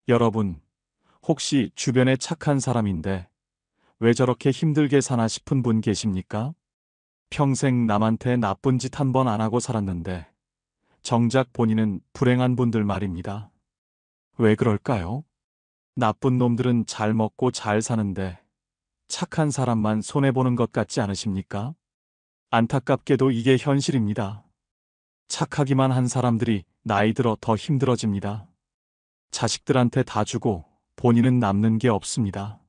여러분, 혹시 주변에 착한 사람인데 왜 저렇게 힘들게 사나 싶은 분 계십니까? 평생 남한테 나쁜 짓 한 번 안 하고 살았는데 정작 본인은 불행한 분들 말입니다. 왜 그럴까요? 나쁜 놈들은 잘 먹고 잘 사는데 착한 사람만 손해보는 것 같지 않으십니까? 안타깝게도 이게 현실입니다. 착하기만 한 사람들이 나이 들어 더 힘들어집니다. 자식들한테 다 주고 본인은 남는 게 없습니다.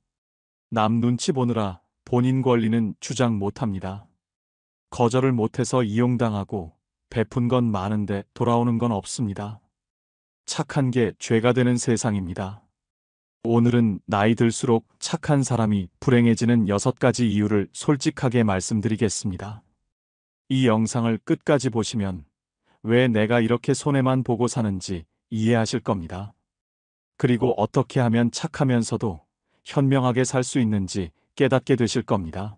남 눈치 보느라 본인 권리는 주장 못합니다. 거절을 못해서 이용당하고 베푼 건 많은데 돌아오는 건 없습니다. 착한 게 죄가 되는 세상입니다. 오늘은 나이 들수록 착한 사람이 불행해지는 6가지 이유를 솔직하게 말씀드리겠습니다. 이 영상을 끝까지 보시면 왜 내가 이렇게 손해만 보고 사는지 이해하실 겁니다. 그리고 어떻게 하면 착하면서도 현명하게 살 수 있는지 깨닫게 되실 겁니다.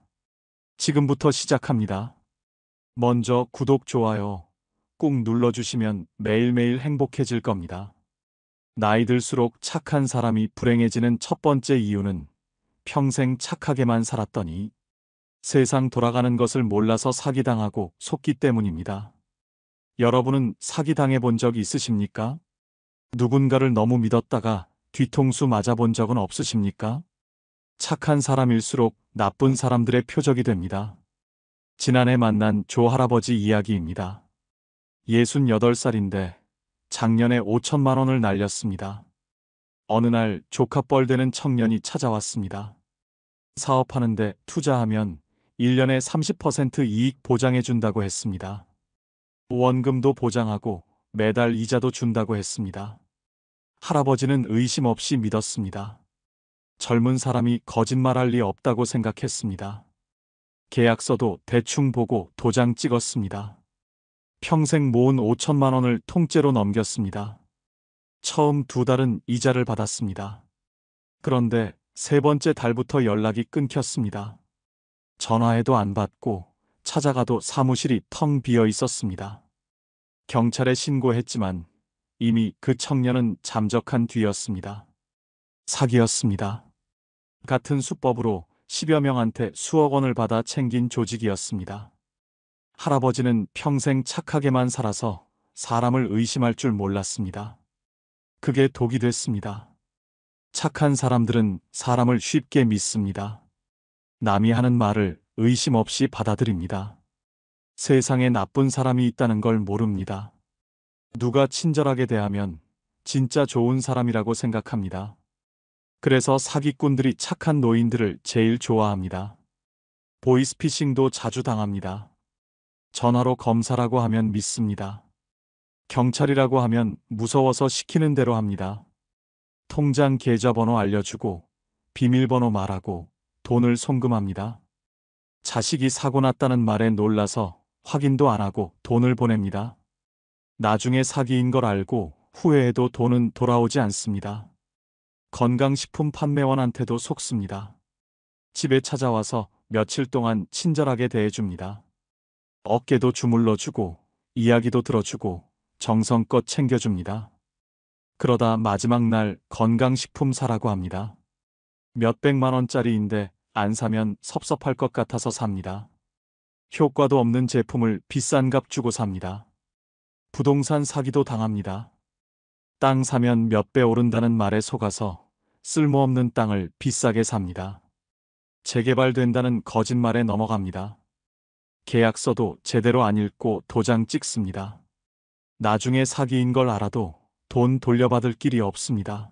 지금부터 시작합니다. 먼저 구독, 좋아요 꾹 눌러주시면 매일매일 행복해질 겁니다. 나이 들수록 착한 사람이 불행해지는 첫 번째 이유는 평생 착하게만 살았더니 세상 돌아가는 것을 몰라서 사기당하고 속기 때문입니다. 여러분은 사기당해 본 적 있으십니까? 누군가를 너무 믿었다가 뒤통수 맞아본 적은 없으십니까? 착한 사람일수록 나쁜 사람들의 표적이 됩니다. 지난해 만난 조 할아버지 이야기입니다. 68살인데 작년에 5천만 원을 날렸습니다. 어느 날 조카뻘 되는 청년이 찾아왔습니다. 사업하는데 투자하면 1년에 30% 이익 보장해준다고 했습니다. 원금도 보장하고 매달 이자도 준다고 했습니다. 할아버지는 의심 없이 믿었습니다. 젊은 사람이 거짓말할 리 없다고 생각했습니다. 계약서도 대충 보고 도장 찍었습니다. 평생 모은 5천만 원을 통째로 넘겼습니다. 처음 2달은 이자를 받았습니다. 그런데 3번째 달부터 연락이 끊겼습니다. 전화해도 안 받고 찾아가도 사무실이 텅 비어 있었습니다. 경찰에 신고했지만 이미 그 청년은 잠적한 뒤였습니다. 사기였습니다. 같은 수법으로 10여 명한테 수억 원을 받아 챙긴 조직이었습니다. 할아버지는 평생 착하게만 살아서 사람을 의심할 줄 몰랐습니다. 그게 독이 됐습니다. 착한 사람들은 사람을 쉽게 믿습니다. 남이 하는 말을 의심 없이 받아들입니다. 세상에 나쁜 사람이 있다는 걸 모릅니다. 누가 친절하게 대하면 진짜 좋은 사람이라고 생각합니다. 그래서 사기꾼들이 착한 노인들을 제일 좋아합니다. 보이스피싱도 자주 당합니다. 전화로 검사라고 하면 믿습니다. 경찰이라고 하면 무서워서 시키는 대로 합니다. 통장 계좌번호 알려주고 비밀번호 말하고 돈을 송금합니다. 자식이 사고 났다는 말에 놀라서 확인도 안 하고 돈을 보냅니다. 나중에 사기인 걸 알고 후회해도 돈은 돌아오지 않습니다. 건강식품 판매원한테도 속습니다. 집에 찾아와서 며칠 동안 친절하게 대해줍니다. 어깨도 주물러주고 이야기도 들어주고 정성껏 챙겨줍니다. 그러다 마지막 날 건강식품 사라고 합니다. 몇백만 원짜리인데 안 사면 섭섭할 것 같아서 삽니다. 효과도 없는 제품을 비싼 값 주고 삽니다. 부동산 사기도 당합니다. 땅 사면 몇 배 오른다는 말에 속아서 쓸모없는 땅을 비싸게 삽니다. 재개발된다는 거짓말에 넘어갑니다. 계약서도 제대로 안 읽고 도장 찍습니다. 나중에 사기인 걸 알아도 돈 돌려받을 길이 없습니다.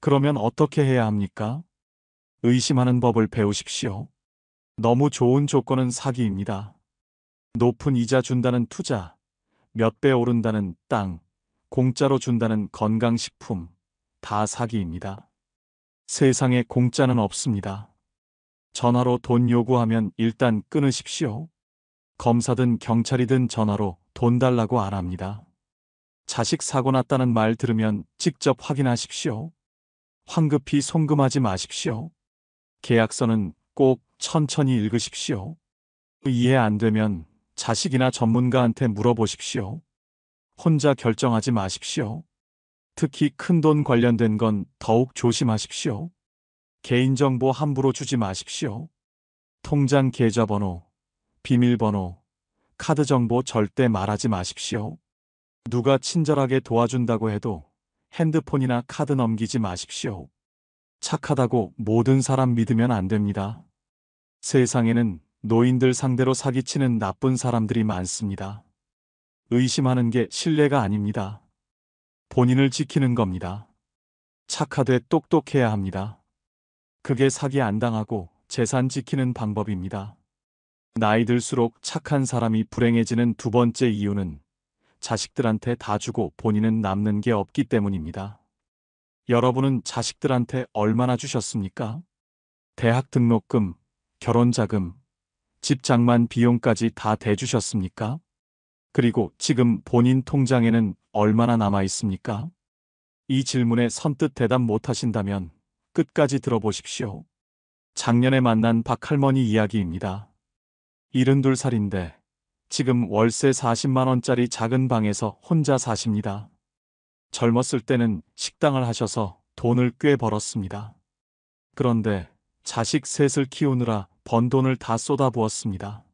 그러면 어떻게 해야 합니까? 의심하는 법을 배우십시오. 너무 좋은 조건은 사기입니다. 높은 이자 준다는 투자, 몇 배 오른다는 땅, 공짜로 준다는 건강식품, 다 사기입니다. 세상에 공짜는 없습니다. 전화로 돈 요구하면 일단 끊으십시오. 검사든 경찰이든 전화로 돈 달라고 안 합니다. 자식 사고 났다는 말 들으면 직접 확인하십시오. 황급히 송금하지 마십시오. 계약서는 꼭 천천히 읽으십시오. 이해 안 되면 자식이나 전문가한테 물어보십시오. 혼자 결정하지 마십시오. 특히 큰돈 관련된 건 더욱 조심하십시오. 개인정보 함부로 주지 마십시오. 통장 계좌번호, 비밀번호, 카드 정보 절대 말하지 마십시오. 누가 친절하게 도와준다고 해도 핸드폰이나 카드 넘기지 마십시오. 착하다고 모든 사람 믿으면 안 됩니다. 세상에는 노인들 상대로 사기치는 나쁜 사람들이 많습니다. 의심하는 게 신뢰가 아닙니다. 본인을 지키는 겁니다. 착하되 똑똑해야 합니다. 그게 사기 안 당하고 재산 지키는 방법입니다. 나이 들수록 착한 사람이 불행해지는 두 번째 이유는 자식들한테 다 주고 본인은 남는 게 없기 때문입니다. 여러분은 자식들한테 얼마나 주셨습니까? 대학 등록금, 결혼자금, 집 장만 비용까지 다 대주셨습니까? 그리고 지금 본인 통장에는 얼마나 남아 있습니까? 이 질문에 선뜻 대답 못 하신다면 끝까지 들어보십시오. 작년에 만난 박할머니 이야기입니다. 72살인데 지금 월세 40만 원짜리 작은 방에서 혼자 사십니다. 젊었을 때는 식당을 하셔서 돈을 꽤 벌었습니다. 그런데 자식 셋을 키우느라 번 돈을 다 쏟아부었습니다.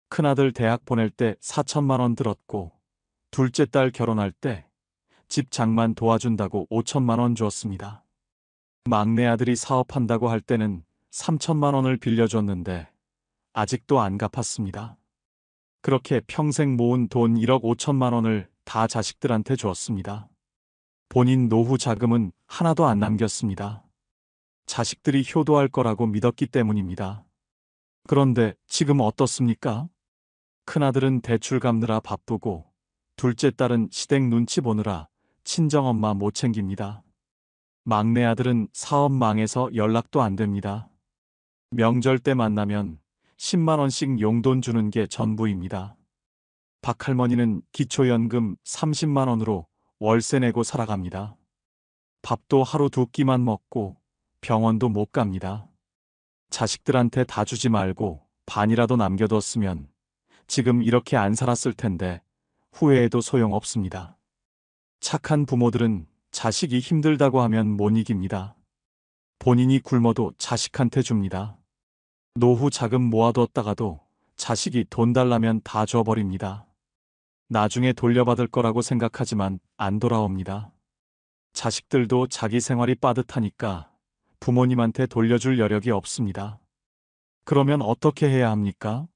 큰아들 대학 보낼 때 4천만 원 들었고 둘째 딸 결혼할 때 집 장만 도와준다고 5천만 원 주었습니다. 막내 아들이 사업한다고 할 때는 3천만 원을 빌려줬는데 아직도 안 갚았습니다. 그렇게 평생 모은 돈 1억 5천만 원을 다 자식들한테 주었습니다. 본인 노후 자금은 하나도 안 남겼습니다. 자식들이 효도할 거라고 믿었기 때문입니다. 그런데 지금 어떻습니까? 큰아들은 대출 갚느라 바쁘고 둘째 딸은 시댁 눈치 보느라 친정엄마 못 챙깁니다. 막내 아들은 사업 망해서 연락도 안 됩니다. 명절 때 만나면 10만 원씩 용돈 주는 게 전부입니다. 박할머니는 기초연금 30만 원으로 월세 내고 살아갑니다. 밥도 하루 두 끼만 먹고 병원도 못 갑니다. 자식들한테 다 주지 말고 반이라도 남겨뒀으면 지금 이렇게 안 살았을 텐데 후회해도 소용없습니다. 착한 부모들은 자식이 힘들다고 하면 못 이깁니다. 본인이 굶어도 자식한테 줍니다. 노후 자금 모아뒀다가도 자식이 돈 달라면 다 줘버립니다. 나중에 돌려받을 거라고 생각하지만 안 돌아옵니다. 자식들도 자기 생활이 빠듯하니까 부모님한테 돌려줄 여력이 없습니다. 그러면 어떻게 해야 합니까?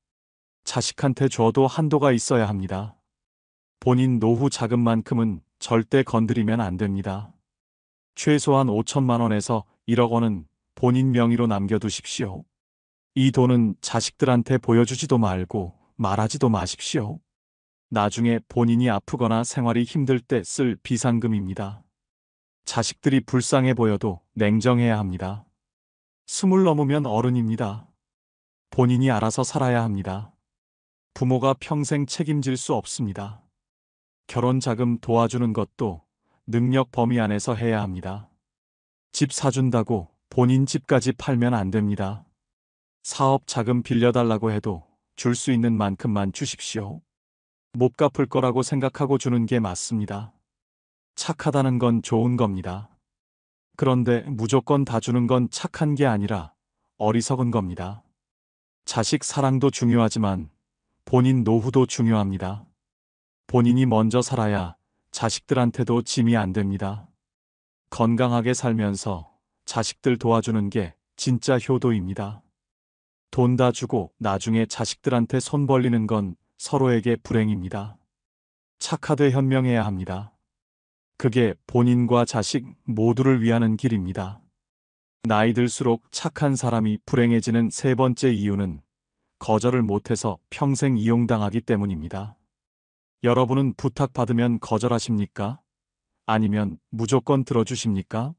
자식한테 줘도 한도가 있어야 합니다. 본인 노후 자금만큼은 절대 건드리면 안 됩니다. 최소한 5천만 원에서 1억 원은 본인 명의로 남겨두십시오. 이 돈은 자식들한테 보여주지도 말고 말하지도 마십시오. 나중에 본인이 아프거나 생활이 힘들 때 쓸 비상금입니다. 자식들이 불쌍해 보여도 냉정해야 합니다. 20 넘으면 어른입니다. 본인이 알아서 살아야 합니다. 부모가 평생 책임질 수 없습니다. 결혼 자금 도와주는 것도 능력 범위 안에서 해야 합니다. 집 사준다고 본인 집까지 팔면 안 됩니다. 사업 자금 빌려달라고 해도 줄 수 있는 만큼만 주십시오. 못 갚을 거라고 생각하고 주는 게 맞습니다. 착하다는 건 좋은 겁니다. 그런데 무조건 다 주는 건 착한 게 아니라 어리석은 겁니다. 자식 사랑도 중요하지만 본인 노후도 중요합니다. 본인이 먼저 살아야 자식들한테도 짐이 안 됩니다. 건강하게 살면서 자식들 도와주는 게 진짜 효도입니다. 돈 다 주고 나중에 자식들한테 손 벌리는 건 서로에게 불행입니다. 착하되 현명해야 합니다. 그게 본인과 자식 모두를 위하는 길입니다. 나이 들수록 착한 사람이 불행해지는 세 번째 이유는 거절을 못해서 평생 이용당하기 때문입니다. 여러분은 부탁받으면 거절하십니까? 아니면 무조건 들어주십니까?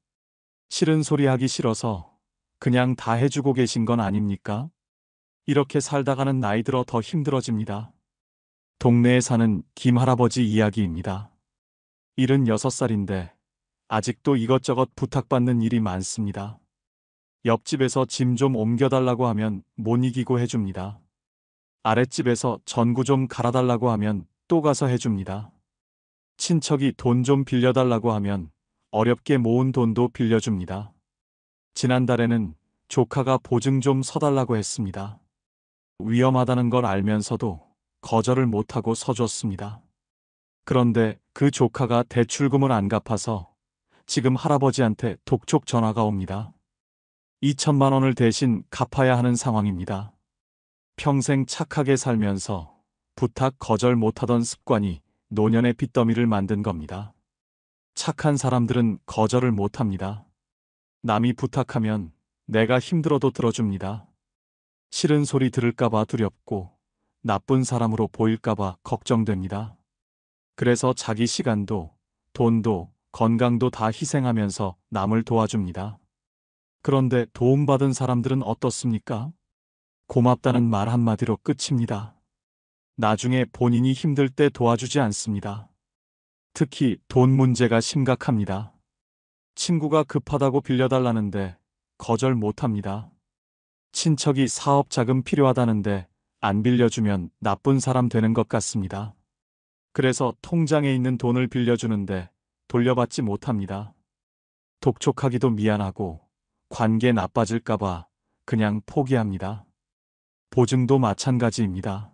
싫은 소리 하기 싫어서 그냥 다 해주고 계신 건 아닙니까? 이렇게 살다가는 나이 들어 더 힘들어집니다. 동네에 사는 김할아버지 이야기입니다. 76살인데 아직도 이것저것 부탁받는 일이 많습니다. 옆집에서 짐 좀 옮겨달라고 하면 못 이기고 해줍니다. 아랫집에서 전구 좀 갈아달라고 하면 또 가서 해줍니다. 친척이 돈 좀 빌려달라고 하면 어렵게 모은 돈도 빌려줍니다. 지난달에는 조카가 보증 좀 서달라고 했습니다. 위험하다는 걸 알면서도 거절을 못하고 서줬습니다. 그런데 그 조카가 대출금을 안 갚아서 지금 할아버지한테 독촉 전화가 옵니다. 2천만 원을 대신 갚아야 하는 상황입니다. 평생 착하게 살면서 부탁 거절 못하던 습관이 노년의 빚더미를 만든 겁니다. 착한 사람들은 거절을 못합니다. 남이 부탁하면 내가 힘들어도 들어줍니다. 싫은 소리 들을까봐 두렵고 나쁜 사람으로 보일까봐 걱정됩니다. 그래서 자기 시간도, 돈도, 건강도 다 희생하면서 남을 도와줍니다. 그런데 도움받은 사람들은 어떻습니까? 고맙다는 말 한마디로 끝입니다. 나중에 본인이 힘들 때 도와주지 않습니다. 특히 돈 문제가 심각합니다. 친구가 급하다고 빌려달라는데 거절 못합니다. 친척이 사업 자금 필요하다는데 안 빌려주면 나쁜 사람 되는 것 같습니다. 그래서 통장에 있는 돈을 빌려주는데 돌려받지 못합니다. 독촉하기도 미안하고 관계 나빠질까봐 그냥 포기합니다. 보증도 마찬가지입니다.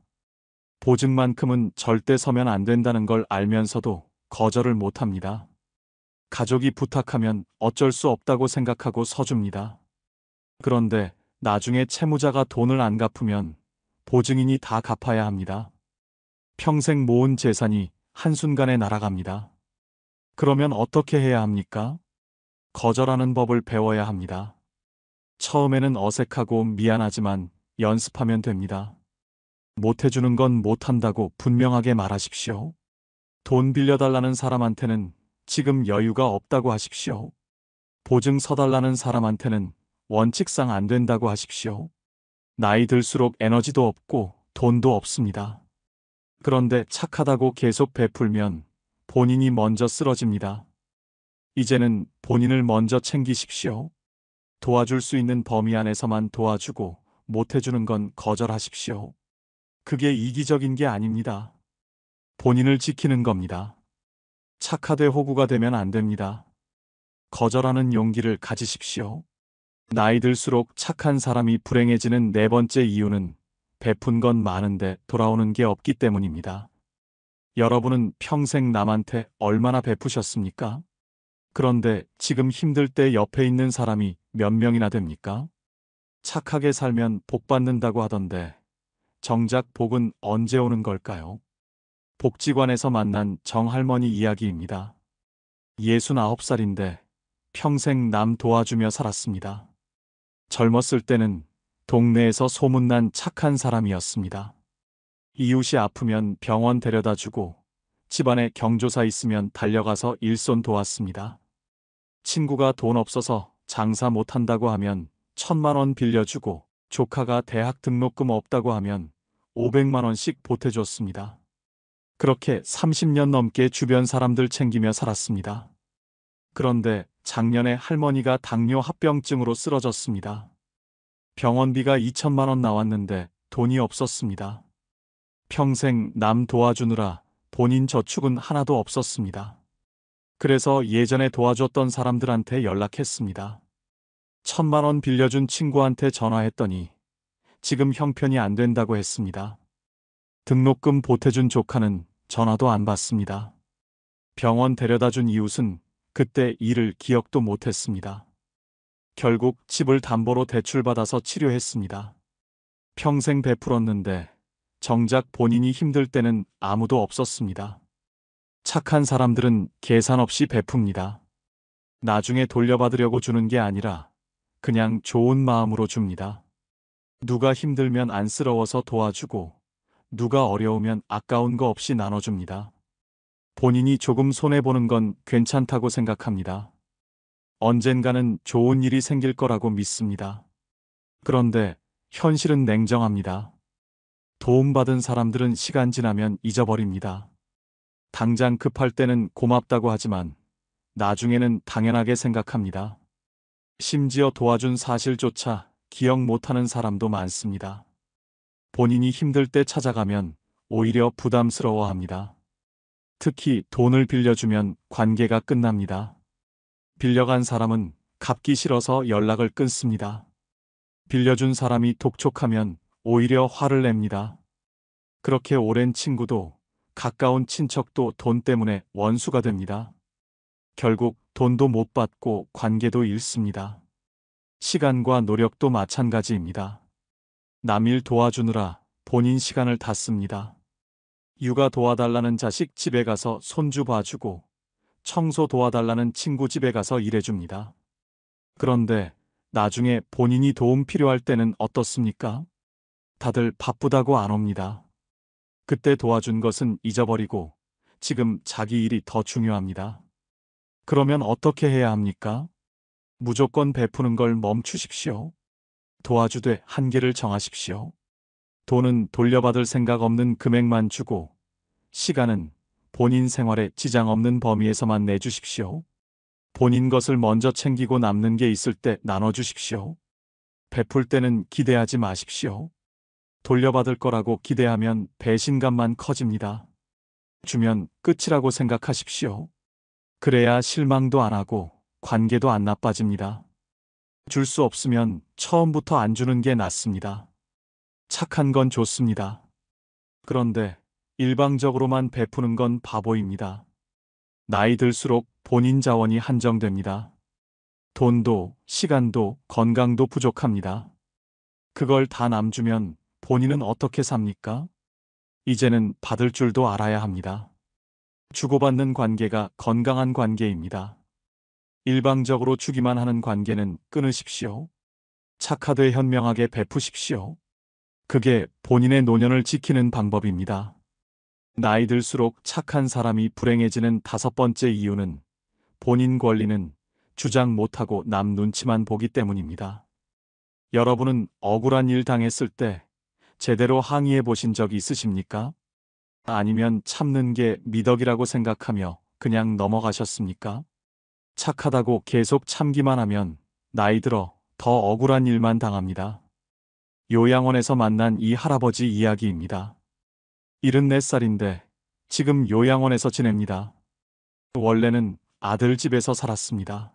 보증만큼은 절대 서면 안 된다는 걸 알면서도 거절을 못합니다. 가족이 부탁하면 어쩔 수 없다고 생각하고 서줍니다. 그런데 나중에 채무자가 돈을 안 갚으면 보증인이 다 갚아야 합니다. 평생 모은 재산이 한순간에 날아갑니다. 그러면 어떻게 해야 합니까? 거절하는 법을 배워야 합니다. 처음에는 어색하고 미안하지만 연습하면 됩니다. 못해주는 건 못한다고 분명하게 말하십시오. 돈 빌려달라는 사람한테는 지금 여유가 없다고 하십시오. 보증 서달라는 사람한테는 원칙상 안 된다고 하십시오. 나이 들수록 에너지도 없고 돈도 없습니다. 그런데 착하다고 계속 베풀면 본인이 먼저 쓰러집니다. 이제는 본인을 먼저 챙기십시오. 도와줄 수 있는 범위 안에서만 도와주고 못해주는 건 거절하십시오. 그게 이기적인 게 아닙니다. 본인을 지키는 겁니다. 착하되 호구가 되면 안 됩니다. 거절하는 용기를 가지십시오. 나이 들수록 착한 사람이 불행해지는 네 번째 이유는 베푼 건 많은데 돌아오는 게 없기 때문입니다. 여러분은 평생 남한테 얼마나 베푸셨습니까? 그런데 지금 힘들 때 옆에 있는 사람이 몇 명이나 됩니까? 착하게 살면 복 받는다고 하던데 정작 복은 언제 오는 걸까요? 복지관에서 만난 정할머니 이야기입니다. 69살인데 평생 남 도와주며 살았습니다. 젊었을 때는 동네에서 소문난 착한 사람이었습니다. 이웃이 아프면 병원 데려다 주고 집안에 경조사 있으면 달려가서 일손 도왔습니다. 친구가 돈 없어서 장사 못한다고 하면 1,000만 원 빌려주고 조카가 대학 등록금 없다고 하면 500만 원씩 보태줬습니다. 그렇게 30년 넘게 주변 사람들 챙기며 살았습니다. 그런데 작년에 할머니가 당뇨 합병증으로 쓰러졌습니다. 병원비가 2천만 원 나왔는데 돈이 없었습니다. 평생 남 도와주느라 본인 저축은 하나도 없었습니다. 그래서 예전에 도와줬던 사람들한테 연락했습니다. 1,000만 원 빌려준 친구한테 전화했더니 지금 형편이 안 된다고 했습니다. 등록금 보태준 조카는 전화도 안 받습니다. 병원 데려다준 이웃은 그때 일을 기억도 못했습니다. 결국 집을 담보로 대출받아서 치료했습니다. 평생 베풀었는데 정작 본인이 힘들 때는 아무도 없었습니다. 착한 사람들은 계산 없이 베풉니다. 나중에 돌려받으려고 주는 게 아니라 그냥 좋은 마음으로 줍니다. 누가 힘들면 안쓰러워서 도와주고 누가 어려우면 아까운 거 없이 나눠줍니다. 본인이 조금 손해보는 건 괜찮다고 생각합니다. 언젠가는 좋은 일이 생길 거라고 믿습니다. 그런데 현실은 냉정합니다. 도움받은 사람들은 시간 지나면 잊어버립니다. 당장 급할 때는 고맙다고 하지만 나중에는 당연하게 생각합니다. 심지어 도와준 사실조차 기억 못하는 사람도 많습니다. 본인이 힘들 때 찾아가면 오히려 부담스러워합니다. 특히 돈을 빌려주면 관계가 끝납니다. 빌려간 사람은 갚기 싫어서 연락을 끊습니다. 빌려준 사람이 독촉하면 오히려 화를 냅니다. 그렇게 오랜 친구도 가까운 친척도 돈 때문에 원수가 됩니다. 결국 돈도 못 받고 관계도 잃습니다. 시간과 노력도 마찬가지입니다. 남일 도와주느라 본인 시간을 다 씁니다. 육아 도와달라는 자식 집에 가서 손주 봐주고 청소 도와달라는 친구 집에 가서 일해줍니다. 그런데 나중에 본인이 도움 필요할 때는 어떻습니까? 다들 바쁘다고 안 옵니다. 그때 도와준 것은 잊어버리고 지금 자기 일이 더 중요합니다. 그러면 어떻게 해야 합니까? 무조건 베푸는 걸 멈추십시오. 도와주되 한계를 정하십시오. 돈은 돌려받을 생각 없는 금액만 주고 시간은 본인 생활에 지장 없는 범위에서만 내주십시오. 본인 것을 먼저 챙기고 남는 게 있을 때 나눠주십시오. 베풀 때는 기대하지 마십시오. 돌려받을 거라고 기대하면 배신감만 커집니다. 주면 끝이라고 생각하십시오. 그래야 실망도 안 하고 관계도 안 나빠집니다. 줄 수 없으면 처음부터 안 주는 게 낫습니다. 착한 건 좋습니다. 그런데 일방적으로만 베푸는 건 바보입니다. 나이 들수록 본인 자원이 한정됩니다. 돈도, 시간도, 건강도 부족합니다. 그걸 다 남주면 본인은 어떻게 삽니까? 이제는 받을 줄도 알아야 합니다. 주고받는 관계가 건강한 관계입니다. 일방적으로 주기만 하는 관계는 끊으십시오. 착하되 현명하게 베푸십시오. 그게 본인의 노년을 지키는 방법입니다. 나이 들수록 착한 사람이 불행해지는 5번째 이유는 본인 권리는 주장 못하고 남 눈치만 보기 때문입니다. 여러분은 억울한 일 당했을 때 제대로 항의해 보신 적 있으십니까? 아니면 참는 게 미덕이라고 생각하며 그냥 넘어가셨습니까? 착하다고 계속 참기만 하면 나이 들어 더 억울한 일만 당합니다. 요양원에서 만난 이 할아버지 이야기입니다. 74살인데 지금 요양원에서 지냅니다. 원래는 아들 집에서 살았습니다.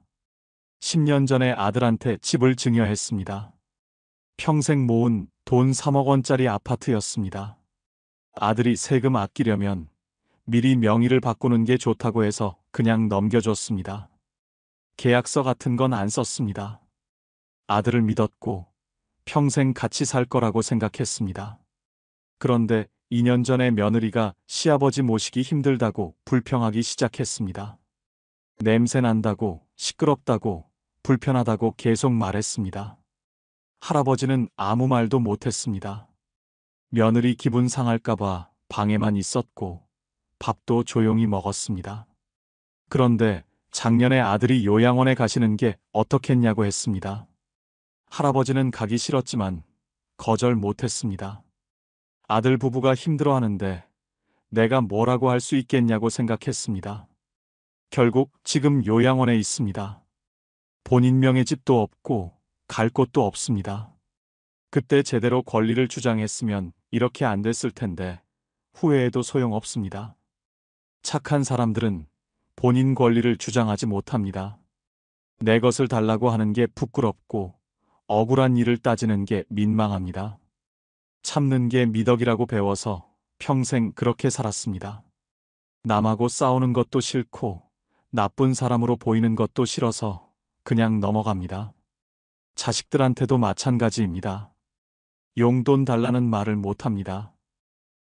10년 전에 아들한테 집을 증여했습니다. 평생 모은 돈 3억 원짜리 아파트였습니다. 아들이 세금 아끼려면 미리 명의를 바꾸는 게 좋다고 해서 그냥 넘겨줬습니다. 계약서 같은 건 안 썼습니다. 아들을 믿었고 평생 같이 살 거라고 생각했습니다. 그런데 2년 전에 며느리가 시아버지 모시기 힘들다고 불평하기 시작했습니다. 냄새 난다고, 시끄럽다고, 불편하다고 계속 말했습니다. 할아버지는 아무 말도 못했습니다. 며느리 기분 상할까봐 방에만 있었고 밥도 조용히 먹었습니다. 그런데 작년에 아들이 요양원에 가시는 게 어떻겠냐고 했습니다. 할아버지는 가기 싫었지만 거절 못했습니다. 아들 부부가 힘들어하는데 내가 뭐라고 할 수 있겠냐고 생각했습니다. 결국 지금 요양원에 있습니다. 본인 명의 집도 없고 갈 곳도 없습니다. 그때 제대로 권리를 주장했으면 이렇게 안 됐을 텐데 후회해도 소용없습니다. 착한 사람들은 본인 권리를 주장하지 못합니다. 내 것을 달라고 하는 게 부끄럽고 억울한 일을 따지는 게 민망합니다. 참는 게 미덕이라고 배워서 평생 그렇게 살았습니다. 남하고 싸우는 것도 싫고 나쁜 사람으로 보이는 것도 싫어서 그냥 넘어갑니다. 자식들한테도 마찬가지입니다. 용돈 달라는 말을 못합니다.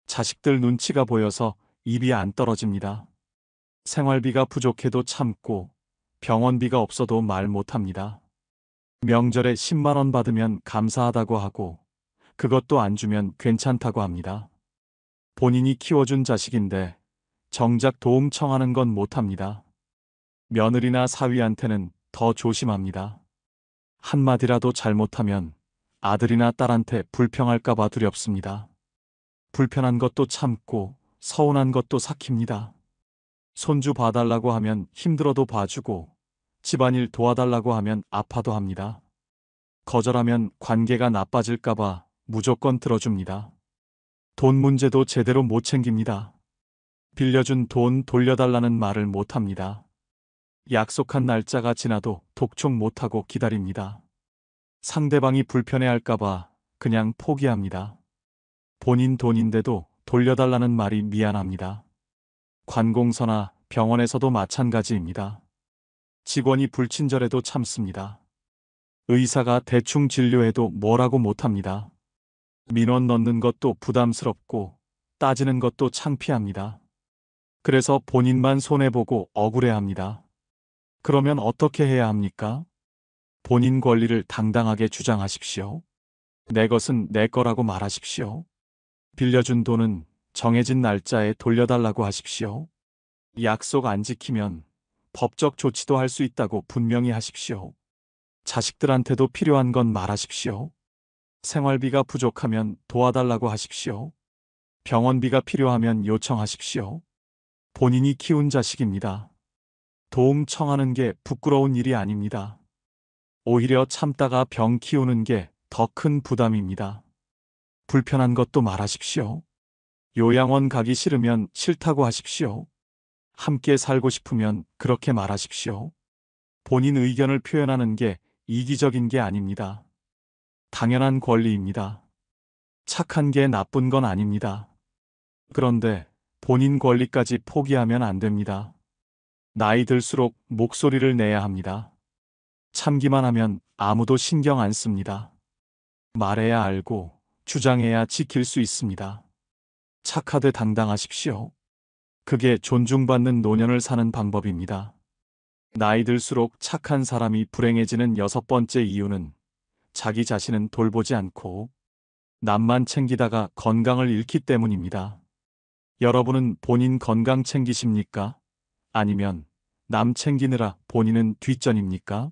자식들 눈치가 보여서 입이 안 떨어집니다. 생활비가 부족해도 참고 병원비가 없어도 말 못합니다. 명절에 10만 원 받으면 감사하다고 하고 그것도 안 주면 괜찮다고 합니다. 본인이 키워준 자식인데 정작 도움 청하는 건 못합니다. 며느리나 사위한테는 더 조심합니다. 한마디라도 잘못하면 아들이나 딸한테 불평할까봐 두렵습니다. 불편한 것도 참고 서운한 것도 삭힙니다. 손주 봐달라고 하면 힘들어도 봐주고 집안일 도와달라고 하면 아파도 합니다. 거절하면 관계가 나빠질까봐 무조건 들어줍니다. 돈 문제도 제대로 못 챙깁니다. 빌려준 돈 돌려달라는 말을 못합니다. 약속한 날짜가 지나도 독촉 못하고 기다립니다. 상대방이 불편해할까봐 그냥 포기합니다. 본인 돈인데도 돌려달라는 말이 미안합니다. 관공서나 병원에서도 마찬가지입니다. 직원이 불친절해도 참습니다. 의사가 대충 진료해도 뭐라고 못합니다. 민원 넣는 것도 부담스럽고 따지는 것도 창피합니다. 그래서 본인만 손해보고 억울해합니다. 그러면 어떻게 해야 합니까? 본인 권리를 당당하게 주장하십시오. 내 것은 내 거라고 말하십시오. 빌려준 돈은 정해진 날짜에 돌려달라고 하십시오. 약속 안 지키면 법적 조치도 할 수 있다고 분명히 하십시오. 자식들한테도 필요한 건 말하십시오. 생활비가 부족하면 도와달라고 하십시오. 병원비가 필요하면 요청하십시오. 본인이 키운 자식입니다. 도움 청하는 게 부끄러운 일이 아닙니다. 오히려 참다가 병 키우는 게 더 큰 부담입니다. 불편한 것도 말하십시오. 요양원 가기 싫으면 싫다고 하십시오. 함께 살고 싶으면 그렇게 말하십시오. 본인 의견을 표현하는 게 이기적인 게 아닙니다. 당연한 권리입니다. 착한 게 나쁜 건 아닙니다. 그런데 본인 권리까지 포기하면 안 됩니다. 나이 들수록 목소리를 내야 합니다. 참기만 하면 아무도 신경 안 씁니다. 말해야 알고 주장해야 지킬 수 있습니다. 착하되 당당하십시오. 그게 존중받는 노년을 사는 방법입니다. 나이 들수록 착한 사람이 불행해지는 6번째 이유는 자기 자신은 돌보지 않고 남만 챙기다가 건강을 잃기 때문입니다. 여러분은 본인 건강 챙기십니까? 아니면 남 챙기느라 본인은 뒷전입니까?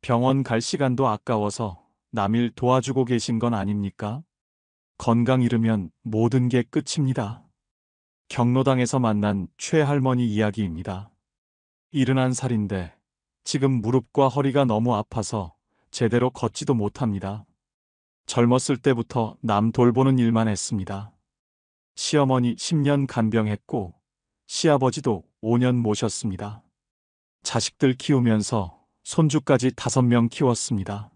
병원 갈 시간도 아까워서 남일 도와주고 계신 건 아닙니까? 건강 잃으면 모든 게 끝입니다. 경로당에서 만난 최할머니 이야기입니다. 71살인데 지금 무릎과 허리가 너무 아파서 제대로 걷지도 못합니다. 젊었을 때부터 남 돌보는 일만 했습니다. 시어머니 10년 간병했고 시아버지도 5년 모셨습니다. 자식들 키우면서 손주까지 5명 키웠습니다.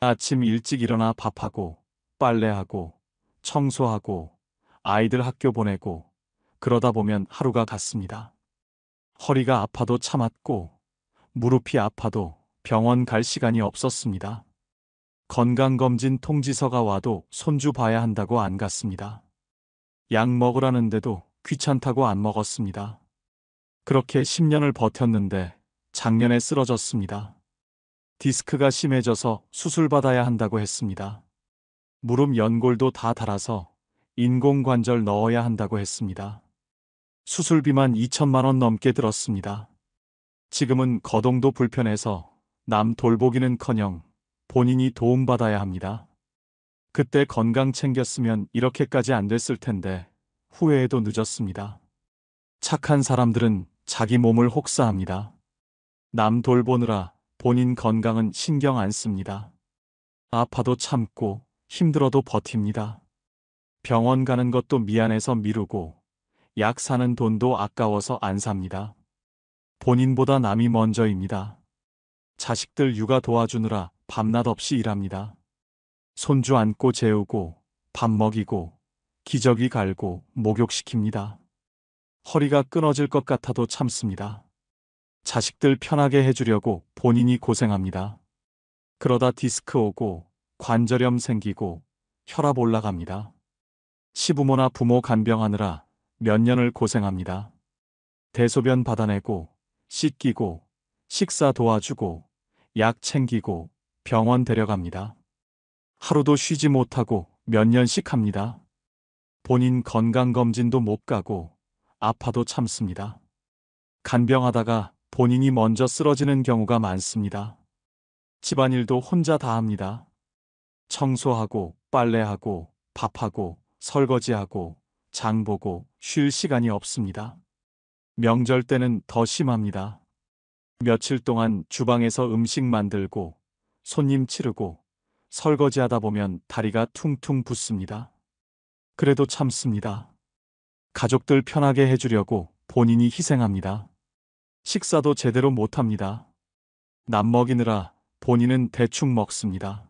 아침 일찍 일어나 밥하고 빨래하고 청소하고 아이들 학교 보내고 그러다 보면 하루가 갔습니다. 허리가 아파도 참았고 무릎이 아파도 병원 갈 시간이 없었습니다. 건강검진 통지서가 와도 손주 봐야 한다고 안 갔습니다. 약 먹으라는데도 귀찮다고 안 먹었습니다. 그렇게 10년을 버텼는데 작년에 쓰러졌습니다. 디스크가 심해져서 수술받아야 한다고 했습니다. 무릎 연골도 다 닳아서 인공관절 넣어야 한다고 했습니다. 수술비만 2천만 원 넘게 들었습니다. 지금은 거동도 불편해서 남 돌보기는커녕 본인이 도움받아야 합니다. 그때 건강 챙겼으면 이렇게까지 안 됐을 텐데 후회해도 늦었습니다. 착한 사람들은 자기 몸을 혹사합니다. 남 돌보느라 본인 건강은 신경 안 씁니다. 아파도 참고 힘들어도 버팁니다. 병원 가는 것도 미안해서 미루고 약 사는 돈도 아까워서 안 삽니다. 본인보다 남이 먼저입니다. 자식들 육아 도와주느라 밤낮 없이 일합니다. 손주 안고 재우고 밥 먹이고 기저귀 갈고 목욕시킵니다. 허리가 끊어질 것 같아도 참습니다. 자식들 편하게 해주려고 본인이 고생합니다. 그러다 디스크 오고 관절염 생기고 혈압 올라갑니다. 시부모나 부모 간병하느라 몇 년을 고생합니다. 대소변 받아내고 씻기고 식사 도와주고 약 챙기고 병원 데려갑니다. 하루도 쉬지 못하고 몇 년씩 합니다. 본인 건강검진도 못 가고 아파도 참습니다. 간병하다가 본인이 먼저 쓰러지는 경우가 많습니다. 집안일도 혼자 다 합니다. 청소하고 빨래하고 밥하고 설거지하고 장 보고 쉴 시간이 없습니다. 명절 때는 더 심합니다. 며칠 동안 주방에서 음식 만들고 손님 치르고 설거지하다 보면 다리가 퉁퉁 붓습니다. 그래도 참습니다. 가족들 편하게 해주려고 본인이 희생합니다. 식사도 제대로 못합니다. 남 먹이느라 본인은 대충 먹습니다.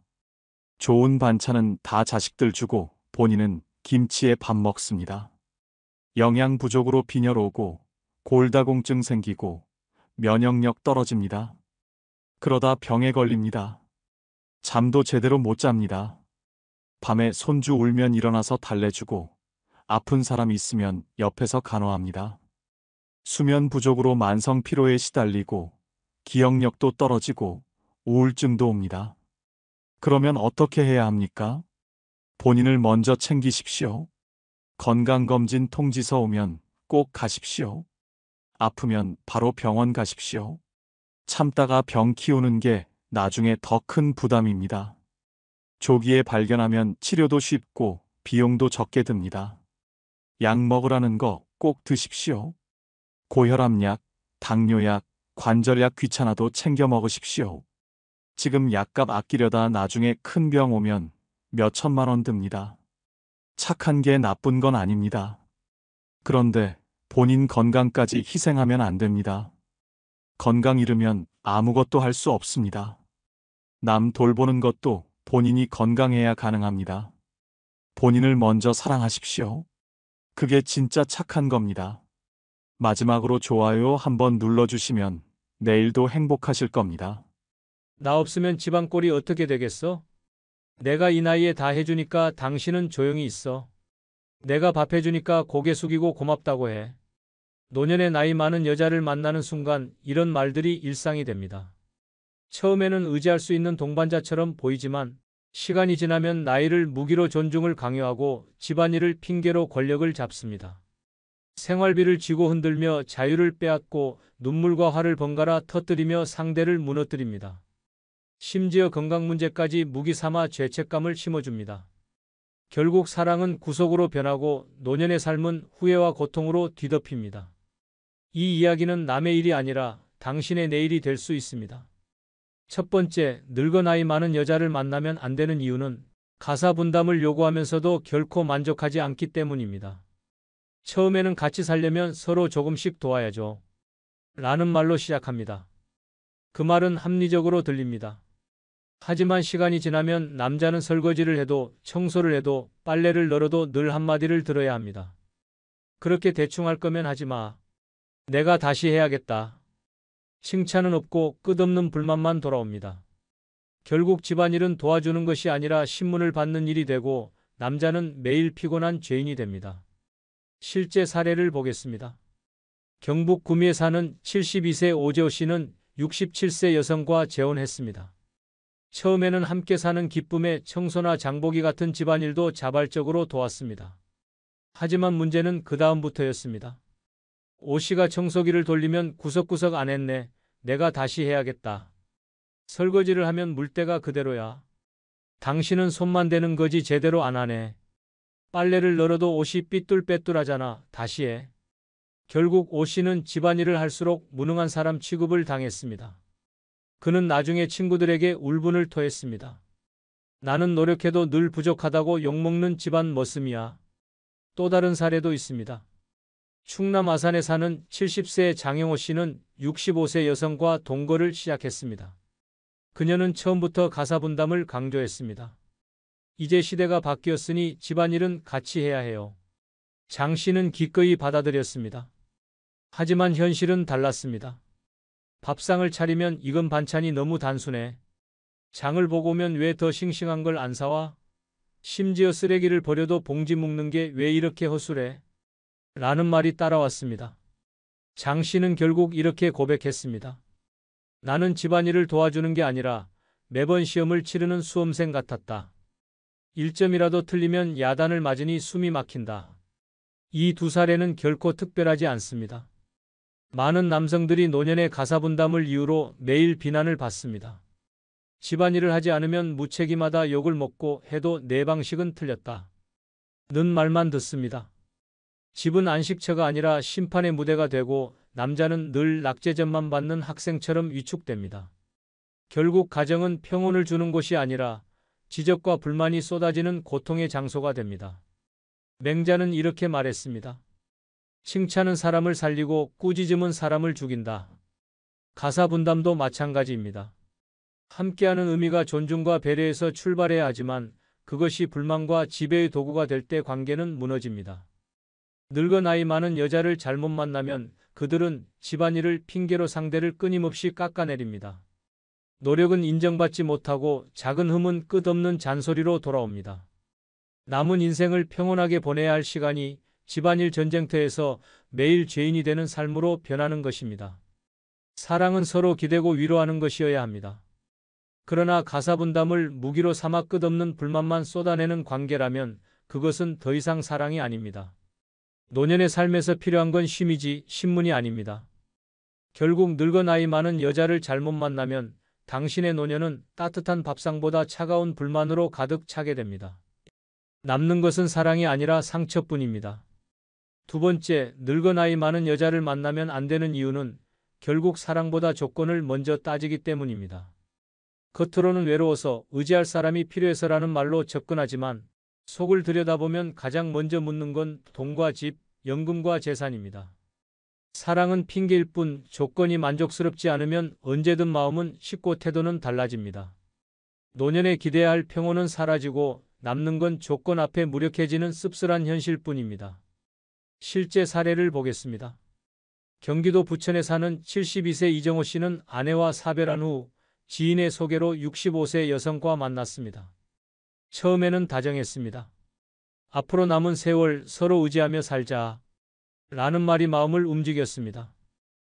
좋은 반찬은 다 자식들 주고 본인은 김치에 밥 먹습니다. 영양 부족으로 빈혈 오고 골다공증 생기고 면역력 떨어집니다. 그러다 병에 걸립니다. 잠도 제대로 못 잡니다. 밤에 손주 울면 일어나서 달래주고 아픈 사람 있으면 옆에서 간호합니다. 수면 부족으로 만성 피로에 시달리고 기억력도 떨어지고 우울증도 옵니다. 그러면 어떻게 해야 합니까? 본인을 먼저 챙기십시오. 건강검진 통지서 오면 꼭 가십시오. 아프면 바로 병원 가십시오. 참다가 병 키우는 게 나중에 더 큰 부담입니다. 조기에 발견하면 치료도 쉽고 비용도 적게 듭니다. 약 먹으라는 거 꼭 드십시오. 고혈압약, 당뇨약, 관절약 귀찮아도 챙겨 먹으십시오. 지금 약값 아끼려다 나중에 큰 병 오면 몇 천만 원 듭니다. 착한 게 나쁜 건 아닙니다. 그런데 본인 건강까지 희생하면 안 됩니다. 건강 잃으면 아무것도 할 수 없습니다. 남 돌보는 것도 본인이 건강해야 가능합니다. 본인을 먼저 사랑하십시오. 그게 진짜 착한 겁니다. 마지막으로 좋아요 한번 눌러주시면 내일도 행복하실 겁니다. 나 없으면 집안 꼴이 어떻게 되겠어? 내가 이 나이에 다 해주니까 당신은 조용히 있어. 내가 밥 해주니까 고개 숙이고 고맙다고 해. 노년에 나이 많은 여자를 만나는 순간 이런 말들이 일상이 됩니다. 처음에는 의지할 수 있는 동반자처럼 보이지만 시간이 지나면 나이를 무기로 존중을 강요하고 집안일을 핑계로 권력을 잡습니다. 생활비를 쥐고 흔들며 자유를 빼앗고 눈물과 화를 번갈아 터뜨리며 상대를 무너뜨립니다. 심지어 건강 문제까지 무기 삼아 죄책감을 심어줍니다. 결국 사랑은 구속으로 변하고 노년의 삶은 후회와 고통으로 뒤덮입니다. 이 이야기는 남의 일이 아니라 당신의 내일이 될 수 있습니다. 첫 번째, 늙어 나이 많은 여자를 만나면 안 되는 이유는 가사 분담을 요구하면서도 결코 만족하지 않기 때문입니다. 처음에는 같이 살려면 서로 조금씩 도와야죠. 라는 말로 시작합니다. 그 말은 합리적으로 들립니다. 하지만 시간이 지나면 남자는 설거지를 해도 청소를 해도 빨래를 널어도 늘 한마디를 들어야 합니다. 그렇게 대충 할 거면 하지 마. 내가 다시 해야겠다. 칭찬은 없고 끝없는 불만만 돌아옵니다. 결국 집안일은 도와주는 것이 아니라 신문을 받는 일이 되고 남자는 매일 피곤한 죄인이 됩니다. 실제 사례를 보겠습니다. 경북 구미에 사는 72세 오재호 씨는 67세 여성과 재혼했습니다. 처음에는 함께 사는 기쁨에 청소나 장보기 같은 집안일도 자발적으로 도왔습니다. 하지만 문제는 그 다음부터였습니다. 오 씨가 청소기를 돌리면 구석구석 안 했네. 내가 다시 해야겠다. 설거지를 하면 물때가 그대로야. 당신은 손만 대는 거지 제대로 안 하네. 빨래를 널어도 옷이 삐뚤빼뚤하잖아. 다시 해. 결국 오 씨는 집안일을 할수록 무능한 사람 취급을 당했습니다. 그는 나중에 친구들에게 울분을 토했습니다. 나는 노력해도 늘 부족하다고 욕먹는 집안 머슴이야. 또 다른 사례도 있습니다. 충남 아산에 사는 70세 장영호 씨는 65세 여성과 동거를 시작했습니다. 그녀는 처음부터 가사 분담을 강조했습니다. 이제 시대가 바뀌었으니 집안일은 같이 해야 해요. 장 씨는 기꺼이 받아들였습니다. 하지만 현실은 달랐습니다. 밥상을 차리면 익은 반찬이 너무 단순해. 장을 보고 오면 왜 더 싱싱한 걸 안 사와? 심지어 쓰레기를 버려도 봉지 묶는 게 왜 이렇게 허술해? 라는 말이 따라왔습니다. 장 씨는 결국 이렇게 고백했습니다. 나는 집안일을 도와주는 게 아니라 매번 시험을 치르는 수험생 같았다. 1점이라도 틀리면 야단을 맞으니 숨이 막힌다. 이 두 사례는 결코 특별하지 않습니다. 많은 남성들이 노년의 가사 분담을 이유로 매일 비난을 받습니다. 집안일을 하지 않으면 무책임하다 욕을 먹고 해도 내 방식은 틀렸다. 는 말만 듣습니다. 집은 안식처가 아니라 심판의 무대가 되고 남자는 늘 낙제점만 받는 학생처럼 위축됩니다. 결국 가정은 평온을 주는 곳이 아니라 지적과 불만이 쏟아지는 고통의 장소가 됩니다. 맹자는 이렇게 말했습니다. 칭찬은 사람을 살리고 꾸짖음은 사람을 죽인다. 가사 분담도 마찬가지입니다. 함께하는 의미가 존중과 배려에서 출발해야 하지만 그것이 불만과 지배의 도구가 될 때 관계는 무너집니다. 늙어 나이 많은 여자를 잘못 만나면 그들은 집안일을 핑계로 상대를 끊임없이 깎아내립니다. 노력은 인정받지 못하고 작은 흠은 끝없는 잔소리로 돌아옵니다. 남은 인생을 평온하게 보내야 할 시간이 집안일 전쟁터에서 매일 죄인이 되는 삶으로 변하는 것입니다. 사랑은 서로 기대고 위로하는 것이어야 합니다. 그러나 가사분담을 무기로 삼아 끝없는 불만만 쏟아내는 관계라면 그것은 더 이상 사랑이 아닙니다. 노년의 삶에서 필요한 건 쉼이지 신문이 아닙니다. 결국 늙어 나이 많은 여자를 잘못 만나면 당신의 노년은 따뜻한 밥상보다 차가운 불만으로 가득 차게 됩니다. 남는 것은 사랑이 아니라 상처뿐입니다. 두 번째, 늙어 나이 많은 여자를 만나면 안 되는 이유는 결국 사랑보다 조건을 먼저 따지기 때문입니다. 겉으로는 외로워서 의지할 사람이 필요해서라는 말로 접근하지만 속을 들여다보면 가장 먼저 묻는 건 돈과 집, 연금과 재산입니다. 사랑은 핑계일 뿐 조건이 만족스럽지 않으면 언제든 마음은 식고 태도는 달라집니다. 노년에 기대야 할 평온은 사라지고 남는 건 조건 앞에 무력해지는 씁쓸한 현실뿐입니다. 실제 사례를 보겠습니다. 경기도 부천에 사는 72세 이정호 씨는 아내와 사별한 후 지인의 소개로 65세 여성과 만났습니다. 처음에는 다정했습니다. 앞으로 남은 세월 서로 의지하며 살자 라는 말이 마음을 움직였습니다.